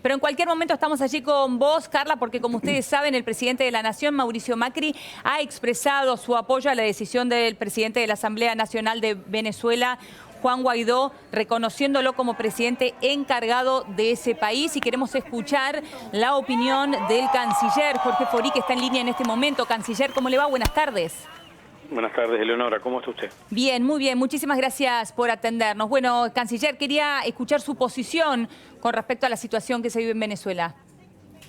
Pero en cualquier momento estamos allí con vos, Carla, porque como ustedes saben, el presidente de la Nación, Mauricio Macri, ha expresado su apoyo a la decisión del presidente de la Asamblea Nacional de Venezuela, Juan Guaidó, reconociéndolo como presidente encargado de ese país. Y queremos escuchar la opinión del canciller Jorge Forí, que está en línea en este momento. Canciller, ¿cómo le va? Buenas tardes. Buenas tardes, Eleonora. ¿Cómo está usted? Bien, muy bien. Muchísimas gracias por atendernos. Bueno, canciller, quería escuchar su posición con respecto a la situación que se vive en Venezuela.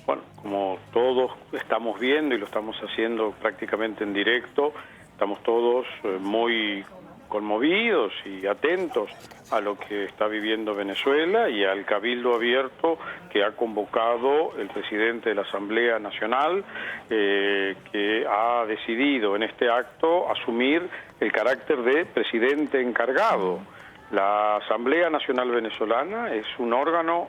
Bueno, como todos estamos viendo y lo estamos haciendo prácticamente en directo, estamos todos muy conmovidos y atentos a lo que está viviendo Venezuela y al cabildo abierto que ha convocado el presidente de la Asamblea Nacional, que ha decidido en este acto asumir el carácter de presidente encargado. La Asamblea Nacional Venezolana es un órgano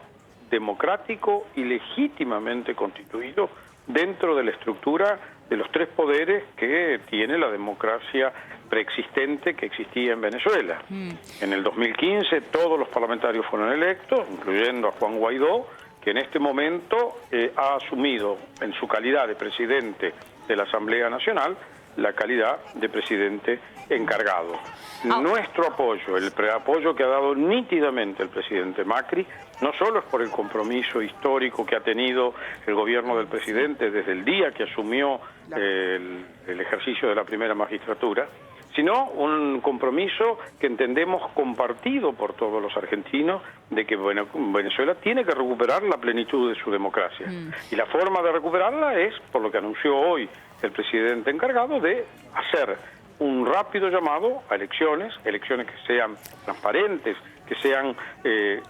democrático y legítimamente constituido dentro de la estructura de los tres poderes que tiene la democracia preexistente que existía en Venezuela. En el 2015 todos los parlamentarios fueron electos, incluyendo a Juan Guaidó, que en este momento ha asumido en su calidad de presidente de la Asamblea Nacional la calidad de presidente encargado. Nuestro apoyo, el apoyo que ha dado nítidamente el presidente Macri, no solo es por el compromiso histórico que ha tenido el gobierno del presidente desde el día que asumió el ejercicio de la primera magistratura, sino un compromiso que entendemos compartido por todos los argentinos de que Venezuela tiene que recuperar la plenitud de su democracia. Y la forma de recuperarla es, por lo que anunció hoy el presidente encargado, de hacer un rápido llamado a elecciones que sean transparentes, que sean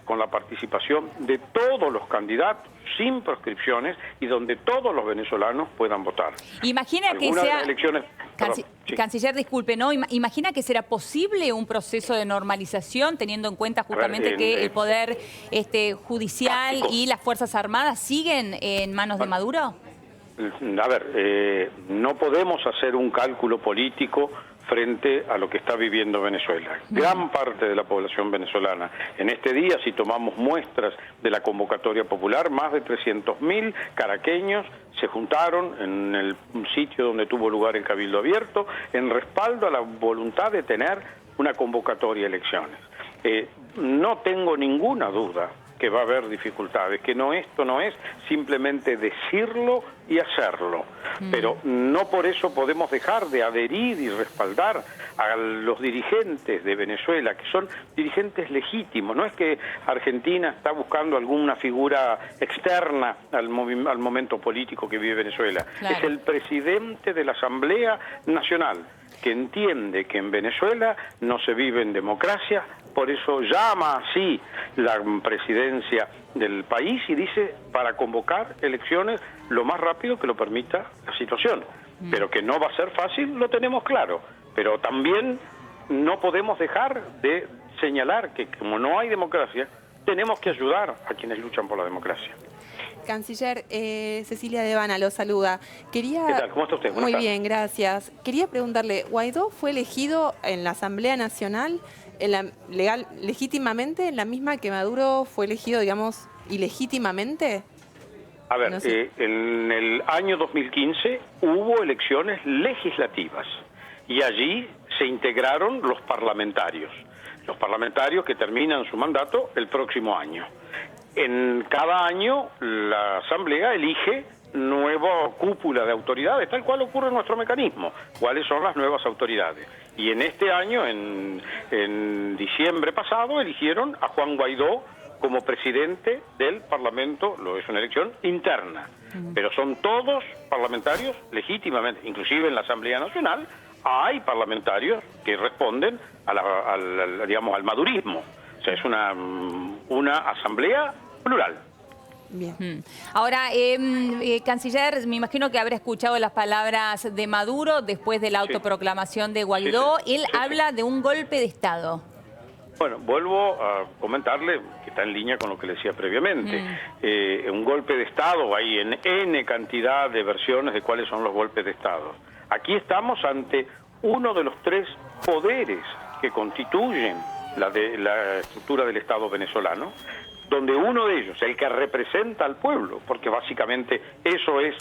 con la participación de todos los candidatos, sin proscripciones, y donde todos los venezolanos puedan votar. Imagina que sea... elecciones... Canciller, disculpe, ¿no? Imagina que será posible un proceso de normalización, teniendo en cuenta justamente que el poder judicial y las Fuerzas Armadas siguen en manos de Maduro. A ver, no podemos hacer un cálculo político frente a lo que está viviendo Venezuela. Gran parte de la población venezolana, en este día, si tomamos muestras de la convocatoria popular, más de 300.000 caraqueños se juntaron en el sitio donde tuvo lugar el Cabildo Abierto en respaldo a la voluntad de tener una convocatoria a elecciones. No tengo ninguna duda que va a haber dificultades, que esto no es simplemente decirlo y hacerlo, pero no por eso podemos dejar de adherir y respaldar a los dirigentes de Venezuela, que son dirigentes legítimos. No es que Argentina está buscando alguna figura externa al momento político que vive Venezuela. Claro. Es el presidente de la Asamblea Nacional, que entiende que en Venezuela no se vive en democracia, por eso llama así la presidencia del país y dice para convocar elecciones lo más rápido que lo permita la situación. Pero que no va a ser fácil, lo tenemos claro. Pero también no podemos dejar de señalar que como no hay democracia, tenemos que ayudar a quienes luchan por la democracia. Canciller, Cecilia Devana lo saluda. ¿Qué tal? ¿Cómo está usted? Muy bien, gracias. Quería preguntarle, ¿Guaidó fue elegido en la Asamblea Nacional legítimamente, en la misma que Maduro fue elegido, digamos, ilegítimamente? A ver, No sé. En el año 2015 hubo elecciones legislativas y allí se integraron los parlamentarios que terminan su mandato el próximo año. En cada año la Asamblea elige nueva cúpula de autoridades, tal cual ocurre en nuestro mecanismo. ¿Cuáles son las nuevas autoridades? Y en este año, en diciembre pasado, eligieron a Juan Guaidó como presidente del Parlamento. Lo es una elección interna, pero son todos parlamentarios legítimamente, inclusive en la Asamblea Nacional hay parlamentarios que responden al madurismo. O sea, es una asamblea plural. Bien. Ahora, canciller, me imagino que habrá escuchado las palabras de Maduro después de la autoproclamación de Guaidó. Él habla de un golpe de Estado. Bueno, vuelvo a comentarle que está en línea con lo que le decía previamente. Un golpe de Estado, hay en N cantidad de versiones de cuáles son los golpes de Estado. Aquí estamos ante uno de los tres poderes que constituyen la estructura del Estado venezolano, donde uno de ellos, el que representa al pueblo, porque básicamente eso es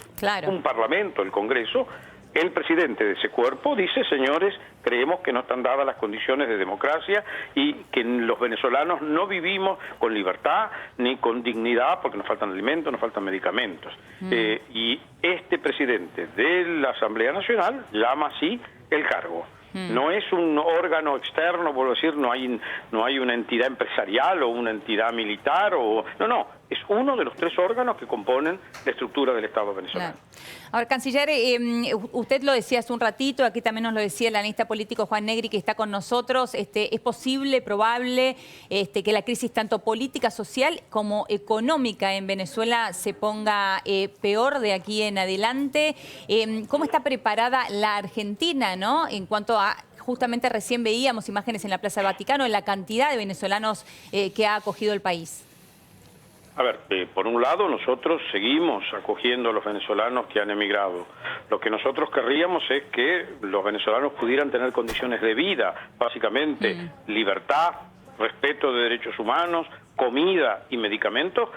un parlamento, el Congreso, el presidente de ese cuerpo dice, señores, creemos que no están dadas las condiciones de democracia y que los venezolanos no vivimos con libertad ni con dignidad porque nos faltan alimentos, nos faltan medicamentos. Y este presidente de la Asamblea Nacional llama así el cargo. No es un órgano externo, por decir, no hay una entidad empresarial o una entidad militar, no, es uno de los 3 órganos que componen la estructura del Estado venezolano. Ahora, canciller, usted lo decía hace un ratito, aquí también nos lo decía el analista político Juan Negri, que está con nosotros. ¿Es posible, probable, que la crisis tanto política, social como económica en Venezuela se ponga peor de aquí en adelante? ¿Cómo está preparada la Argentina, ¿no? En cuanto a, justamente recién veíamos imágenes en la Plaza del Vaticano, en la cantidad de venezolanos que ha acogido el país. A ver, por un lado nosotros seguimos acogiendo a los venezolanos que han emigrado. Lo que nosotros querríamos es que los venezolanos pudieran tener condiciones de vida, básicamente libertad, respeto de derechos humanos, comida y medicamentos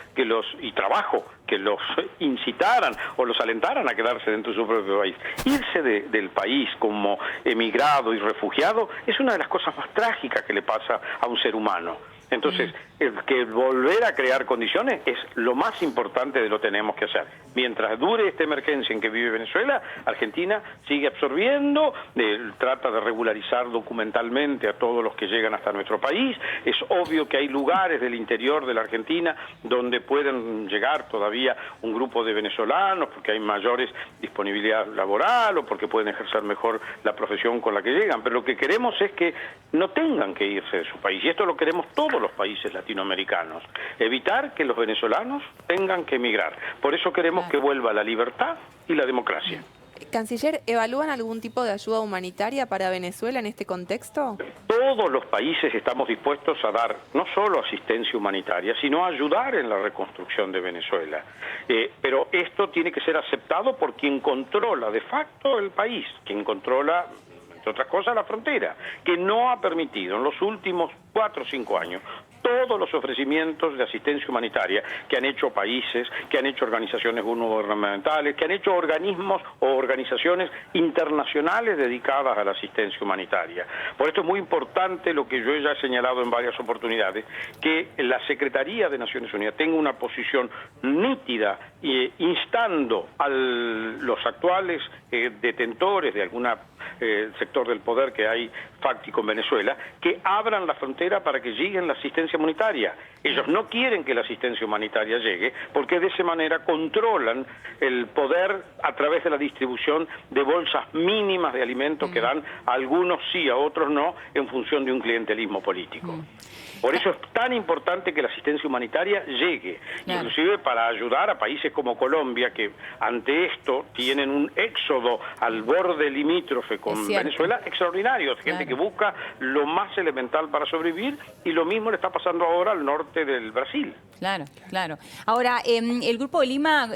y trabajo, que los incitaran o los alentaran a quedarse dentro de su propio país. Irse del país como emigrado y refugiado es una de las cosas más trágicas que le pasa a un ser humano. Entonces, que volver a crear condiciones es lo más importante de lo que tenemos que hacer. Mientras dure esta emergencia en que vive Venezuela, Argentina sigue absorbiendo, trata de regularizar documentalmente a todos los que llegan hasta nuestro país. Es obvio que hay lugares del interior de la Argentina donde pueden llegar todavía un grupo de venezolanos porque hay mayores disponibilidad laboral o porque pueden ejercer mejor la profesión con la que llegan. Pero lo que queremos es que no tengan que irse de su país. Y esto lo queremos todos los países latinoamericanos. Evitar que los venezolanos tengan que emigrar. Por eso queremos que vuelva la libertad y la democracia. Canciller, ¿evalúan algún tipo de ayuda humanitaria para Venezuela en este contexto? Todos los países estamos dispuestos a dar no solo asistencia humanitaria, sino a ayudar en la reconstrucción de Venezuela. Pero esto tiene que ser aceptado por quien controla de facto el país, quien controla, entre otras cosas, la frontera, que no ha permitido en los últimos 4 o 5 años todos los ofrecimientos de asistencia humanitaria que han hecho países, que han hecho organizaciones gubernamentales, que han hecho organismos o organizaciones internacionales dedicadas a la asistencia humanitaria. Por esto es muy importante lo que yo ya he señalado en varias oportunidades, que la Secretaría de Naciones Unidas tenga una posición nítida instando a los actuales detentores de algún sector del poder que hay fáctico en Venezuela, que abran la frontera para que llegue la asistencia humanitaria. Ellos no quieren que la asistencia humanitaria llegue porque de esa manera controlan el poder a través de la distribución de bolsas mínimas de alimentos que dan a algunos sí, a otros no, en función de un clientelismo político. Por eso es tan importante que la asistencia humanitaria llegue, inclusive para ayudar a países como Colombia, que ante esto tienen un éxodo al borde limítrofe con Venezuela extraordinario, gente que busca lo más elemental para sobrevivir, y lo mismo le está pasando ahora al norte del Brasil. Claro, claro. Ahora, el Grupo de Lima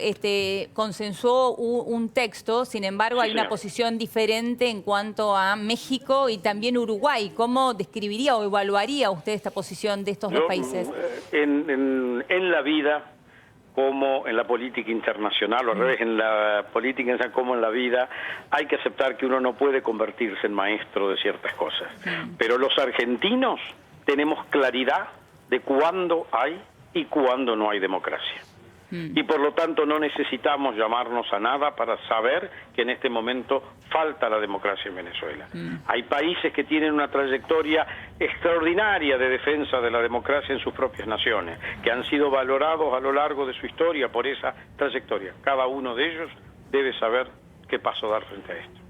consensuó un texto, sin embargo hay una posición diferente en cuanto a México y también Uruguay. ¿Cómo describiría o evaluaría usted esta posición de estos dos países? En la vida, como en la política internacional, o al revés, en la política como en la vida, hay que aceptar que uno no puede convertirse en maestro de ciertas cosas. Pero los argentinos tenemos claridad de cuándo hay y cuándo no hay democracia. Y por lo tanto no necesitamos llamarnos a nada para saber que en este momento falta la democracia en Venezuela. Hay países que tienen una trayectoria extraordinaria de defensa de la democracia en sus propias naciones, que han sido valorados a lo largo de su historia por esa trayectoria. Cada uno de ellos debe saber qué paso dar frente a esto.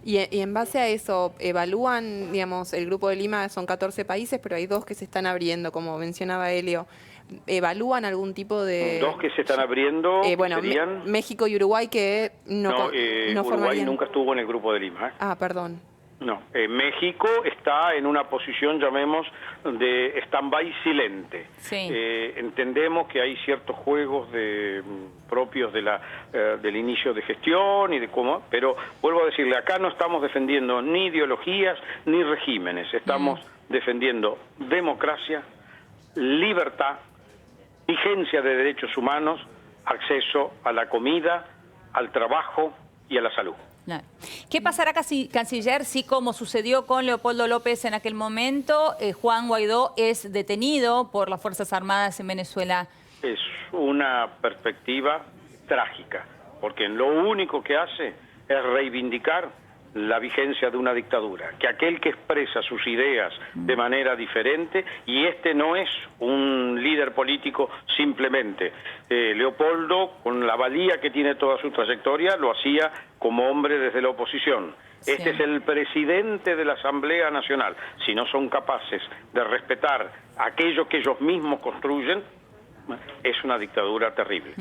Y en base a eso, evalúan, digamos, el Grupo de Lima son 14 países, pero hay 2 que se están abriendo, como mencionaba Helio. ¿Evalúan algún tipo de...? 2 que se están abriendo serían... México y Uruguay, que no Uruguay formarían... nunca estuvo en el Grupo de Lima. Ah, perdón. No, México está en una posición, llamemos, de stand-by silente. Entendemos que hay ciertos juegos propios del inicio de gestión y de cómo, pero vuelvo a decirle, acá no estamos defendiendo ni ideologías ni regímenes, estamos defendiendo democracia, libertad vigencia de derechos humanos, acceso a la comida, al trabajo y a la salud. Claro. ¿Qué pasará, canciller, si, como sucedió con Leopoldo López en aquel momento, Juan Guaidó es detenido por las Fuerzas Armadas en Venezuela? Es una perspectiva trágica, porque lo único que hace es reivindicar la vigencia de una dictadura, que aquel que expresa sus ideas de manera diferente, y este no es un líder político simplemente. Leopoldo, con la valía que tiene toda su trayectoria, lo hacía como hombre desde la oposición. Sí. Este es el presidente de la Asamblea Nacional. Si no son capaces de respetar aquello que ellos mismos construyen, es una dictadura terrible.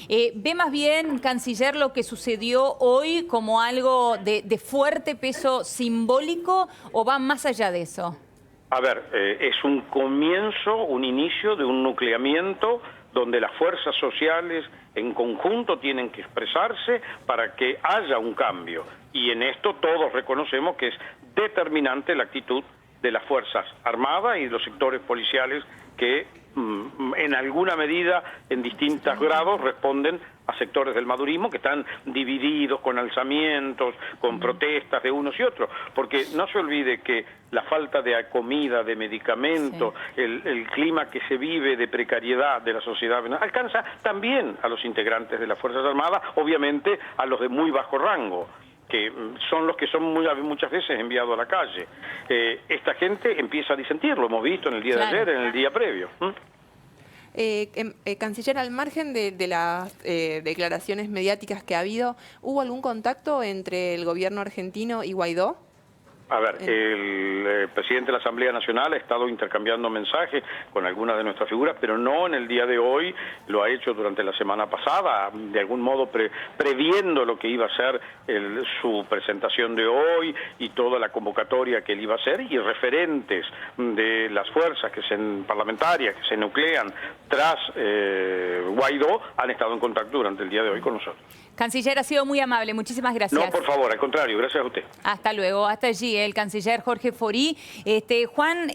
¿Ve más bien, canciller, lo que sucedió hoy como algo de fuerte peso simbólico o va más allá de eso? A ver, es un comienzo, un inicio de un nucleamiento donde las fuerzas sociales en conjunto tienen que expresarse para que haya un cambio. Y en esto todos reconocemos que es determinante la actitud de las Fuerzas Armadas y de los sectores policiales que en alguna medida, en distintos grados, responden a sectores del madurismo que están divididos con alzamientos, con protestas de unos y otros. Porque no se olvide que la falta de comida, de medicamentos, sí, el clima que se vive de precariedad de la sociedad alcanza también a los integrantes de las Fuerzas Armadas, obviamente a los de muy bajo rango, que son los que son muchas veces enviados a la calle. Esta gente empieza a disentir, lo hemos visto en el día de ayer, en el día previo. Canciller, al margen de las declaraciones mediáticas que ha habido, ¿hubo algún contacto entre el gobierno argentino y Guaidó? A ver, el presidente de la Asamblea Nacional ha estado intercambiando mensajes con algunas de nuestras figuras, pero no en el día de hoy, lo ha hecho durante la semana pasada, de algún modo previendo lo que iba a ser su presentación de hoy y toda la convocatoria que él iba a hacer, y referentes de las fuerzas parlamentarias que se nuclean tras Guaidó han estado en contacto durante el día de hoy con nosotros. Canciller, ha sido muy amable, muchísimas gracias. No, por favor, al contrario, gracias a usted. Hasta luego, hasta allí el canciller Jorge Forí. Juan,